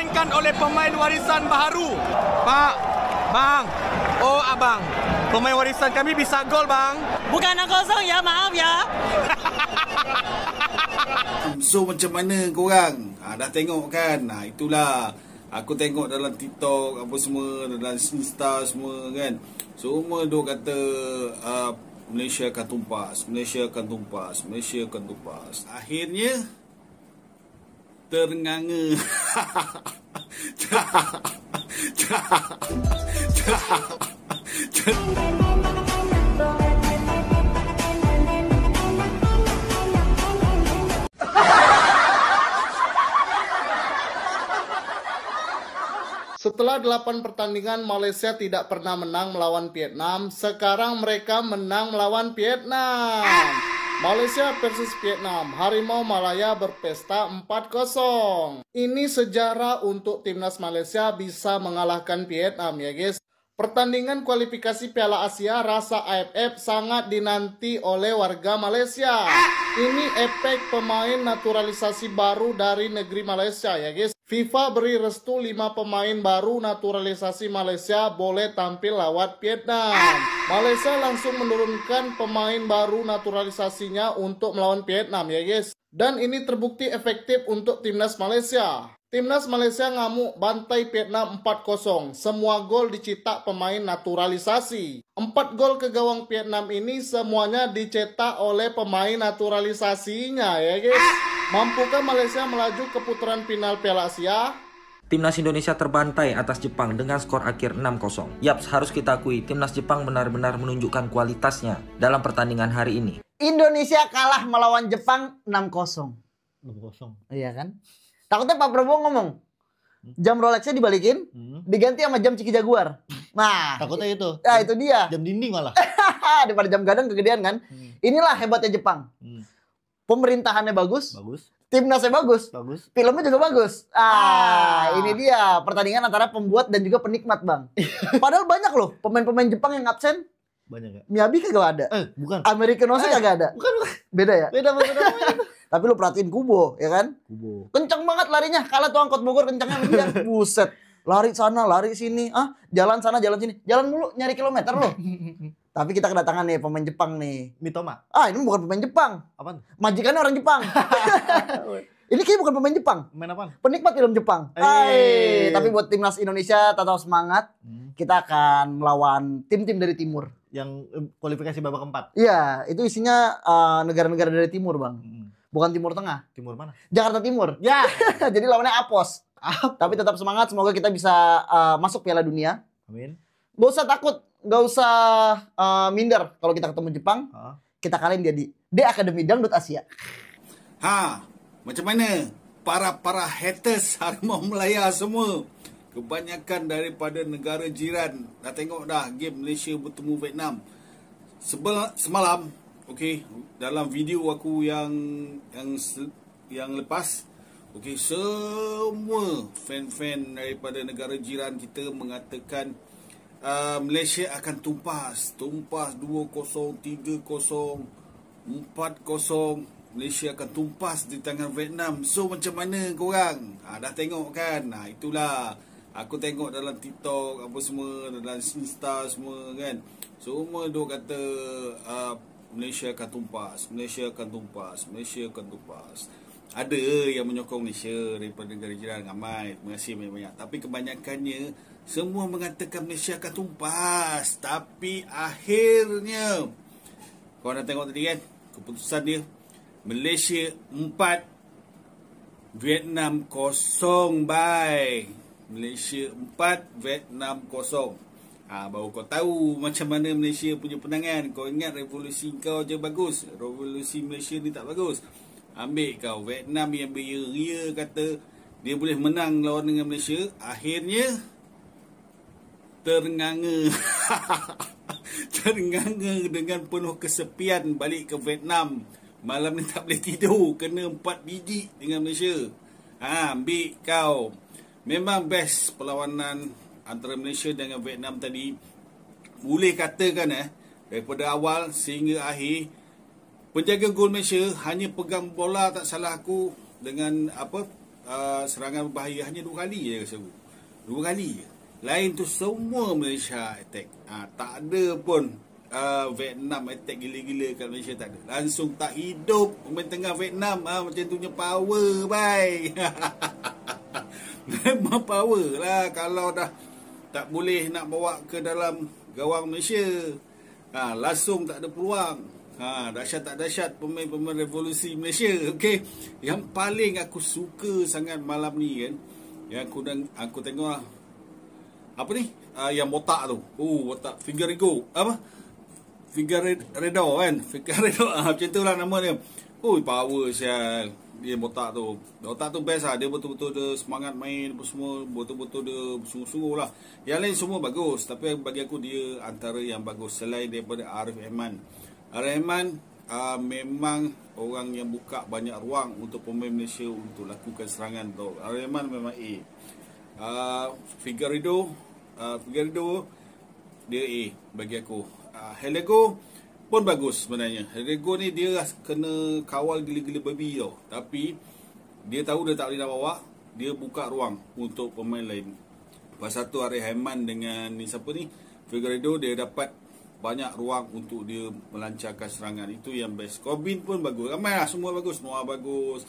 digorengkan oleh pemain warisan baharu. Pak, bang, oh abang, pemain warisan kami bisa gol bang. Bukan 0-0 ya, maaf ya. So macam mana korang? Dah tengok kan? Itulah. Aku tengok dalam TikTok apa semua, dalam Insta semua kan. Semua duk kata Malaysia akan tumpas, Malaysia akan tumpas, Malaysia akan tumpas. Akhirnya ternganga. Setelah 8 pertandingan, Malaysia tidak pernah menang melawan Vietnam. Sekarang mereka menang melawan Vietnam. Malaysia versus Vietnam. Harimau Malaya berpesta 4-0. Ini sejarah untuk timnas Malaysia bisa mengalahkan Vietnam ya guys. Pertandingan kualifikasi Piala Asia rasa AFF sangat dinanti oleh warga Malaysia. Ini efek pemain naturalisasi baru dari negeri Malaysia ya guys. FIFA beri restu 5 pemain baru naturalisasi Malaysia boleh tampil lewat Vietnam. Malaysia langsung menurunkan pemain baru naturalisasinya untuk melawan Vietnam ya guys. Dan ini terbukti efektif untuk timnas Malaysia. Timnas Malaysia ngamuk bantai Vietnam 4-0. Semua gol dicetak pemain naturalisasi. 4 gol ke gawang Vietnam ini semuanya dicetak oleh pemain naturalisasinya ya guys. Mampukah Malaysia melaju ke putaran final Piala Asia? Timnas Indonesia terbantai atas Jepang dengan skor akhir 6-0. Yaps, harus kita akui, timnas Jepang benar-benar menunjukkan kualitasnya dalam pertandingan hari ini. Indonesia kalah melawan Jepang 6-0. 6-0. Iya kan? Takutnya Pak Prabowo ngomong, jam Rolexnya dibalikin, diganti sama jam Ciki Jaguar. Nah, takutnya itu. Ya itu dia. Jam dinding malah. Daripada jam gadang kegedean kan. Inilah hebatnya Jepang. Pemerintahannya bagus. Bagus. Timnasnya bagus. Bagus. Filmnya juga bagus. Ini dia pertandingan antara pembuat dan juga penikmat, Bang. Padahal banyak loh pemain-pemain Jepang yang absen. Banyak ya? Miyabi kagak ada. Bukan. American Ose kagak ada. Bukan. Beda ya? Beda. Tapi lu perhatiin Kubo, ya kan? Kubo. Kencang banget larinya. Kalah tuh angkot Bogor kencangnya sama dia. Buset. Lari sana, lari sini. Jalan sana, jalan sini. Jalan mulu nyari kilometer loh. Tapi kita kedatangan nih pemain Jepang nih. Mitoma. Ini bukan pemain Jepang. Apaan? Majikannya orang Jepang. Ini kayaknya bukan pemain Jepang. Main apaan? Penikmat film Jepang. Tapi buat timnas Indonesia tetap semangat. Kita akan melawan tim-tim dari timur. Yang kualifikasi babak keempat. Iya, itu isinya negara-negara dari timur, Bang. Bukan Timur Tengah. Timur mana? Jakarta Timur. Ya. Jadi lawannya Apos. Tapi tetap semangat. Semoga kita bisa masuk Piala Dunia. Amin. Gak usah takut. Gak usah minder. Kalau kita ketemu Jepang, kita kalahin dia di D Academy Dangdut Asia. Macam mana? Para haters Harimau Malaya semua. Kebanyakan daripada negara jiran. Dah tengok dah game Malaysia bertemu Vietnam. Semalam, okey, dalam video aku yang lepas, okey, semua fan-fan daripada negara jiran kita mengatakan Malaysia akan tumpas 2-0, 3-0, 4-0. Malaysia akan tumpas di tangan Vietnam. So macam mana korang? Dah tengok kan? Itulah. Aku tengok dalam TikTok apa semua, dalam Insta semua kan. Semua duk kata Malaysia akan tumpas, Malaysia akan tumpas, Malaysia akan tumpas. Ada yang menyokong Malaysia daripada negara jiran ramai. Terima kasih banyak-banyak. Tapi kebanyakannya semua mengatakan Malaysia akan tumpas. Tapi akhirnya kau dah tengok tadi kan keputusan dia. Malaysia 4, Vietnam 0, bye. Malaysia 4, Vietnam 0. Baru kau tahu macam mana Malaysia punya penangan. Kau ingat revolusi kau je bagus. Revolusi Malaysia ni tak bagus. Ambil kau Vietnam yang beria kata dia boleh menang lawan dengan Malaysia. Akhirnya ternganga. Ternganga dengan penuh kesepian balik ke Vietnam. Malam ni tak boleh tidur. Kena 4 biji dengan Malaysia. Ambil kau. Memang best perlawanan antara Malaysia dengan Vietnam tadi. Boleh katakan daripada awal sehingga akhir, penjaga gol Malaysia hanya pegang bola tak salah aku dengan serangan berbahaya hanya 2 kali je rasa aku. 2 kali je. Lain tu semua Malaysia attack. Tak ada pun Vietnam attack gila-gila kat Malaysia, tak ada. Langsung tak hidup pemain tengah Vietnam macam tu punya power, bye. Memang power lah kalau dah tak boleh nak bawa ke dalam gawang Malaysia. Langsung tak ada peluang. Dahsyat tak dahsyat pemain-pemain revolusi Malaysia. Okey, yang paling aku suka sangat malam ni kan, yang aku tengok apa ni, yang botak tu. Botak Figueiredo kan, Figueiredo macam tu lah nama dia. Power sial dia botak tu. Botak tu best lah. Dia betul-betul dia semangat main apa semua, betul-betul dia sungguh-sungguh lah. Yang lain semua bagus, tapi bagi aku dia antara yang bagus selain daripada Arif Aiman. Arif Aiman memang orang yang buka banyak ruang untuk pemain Malaysia untuk lakukan serangan tu. Arif Aiman memang Figueiredo dia bagi aku. Helego pun bagus sebenarnya. Helego ni dia kena kawal gila-gila babi tau. Tapi dia tahu dia tak boleh nak bawa, dia buka ruang untuk pemain lain. Pasal tu Arif Aiman dengan ni siapa ni, Figueiredo, dia dapat banyak ruang untuk dia melancarkan serangan. Itu yang best. Corbin pun bagus. Ramai lah, semua bagus. Noah bagus.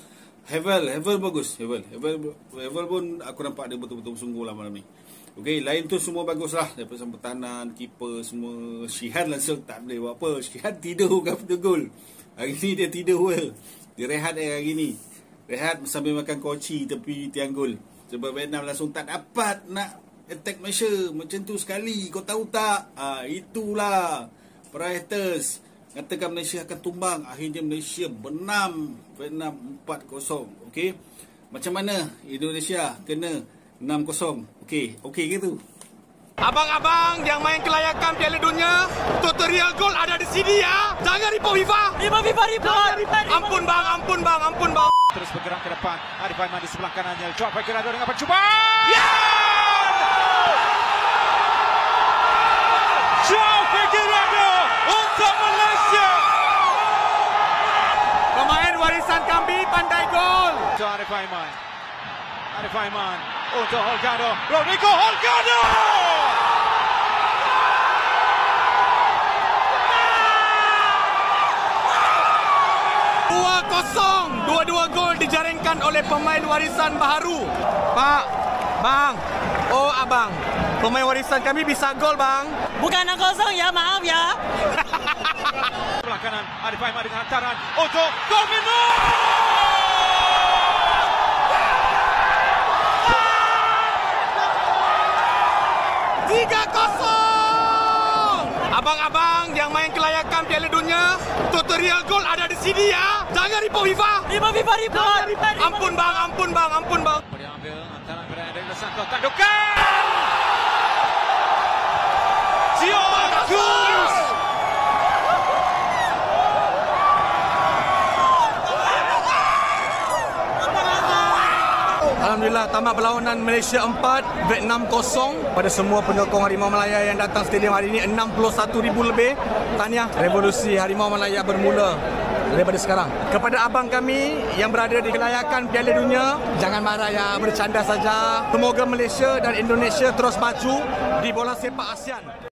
Hevel bagus. Hevel pun aku nampak dia betul-betul sungguh lah malam ni. Okey, lain tu semua bagus lah. Daripada pertahanan, keeper semua. Syihan langsung tak boleh buat apa. Syihan tidur kat gol. Hari ni dia tidur ke. Dia rehat hari ni. Rehat sambil makan koci tepi tiang gol. Sebab Vietnam langsung tak dapat nak attack Malaysia. Macam tu sekali. Kau tahu tak? Itulah para haters katakan Malaysia akan tumbang. Akhirnya Malaysia benam Vietnam 4-0. Okey, macam mana Indonesia kena 6-0? Okey ke tu? Abang-abang yang main kelayakan Piala Dunia, tutorial gol ada di sini ya. Jangan ribu FIFA. Ampun bang. Terus bergerak ke depan. Arif Aiman di sebelah kanannya. Joao Figueiredo dengan percubaan. Joao Figueiredo untuk Malaysia. Pemain warisan kami pandai gol. Arif Aiman untuk Holgado. Rodrigo Holgado. Dua gol dijaringkan oleh pemain warisan baharu. Pak, bang, abang. Pemain warisan kami bisa gol, bang. Bukan 6-0 ya, maaf ya. Sebelah kanan, Arif Aiman dengan hantaran untuk gol minum. 3-0. Abang-abang yang main kelayakan Piala Dunia, tutorial gol ada di sini ya. Jangan ribu FIFA. Ampun bang. Dia ambil hantaran berada di Santo tandukan. Zio bagus. Alhamdulillah, tamat perlawanan Malaysia 4, Vietnam 0. Pada semua penyokong Harimau Malaya yang datang stadium hari ini, 61,000 lebih. Tahniah, revolusi Harimau Malaya bermula daripada sekarang. Kepada abang kami yang berada di kelayakan Piala Dunia, jangan marah ya, bercanda saja. Semoga Malaysia dan Indonesia terus maju di bola sepak ASEAN.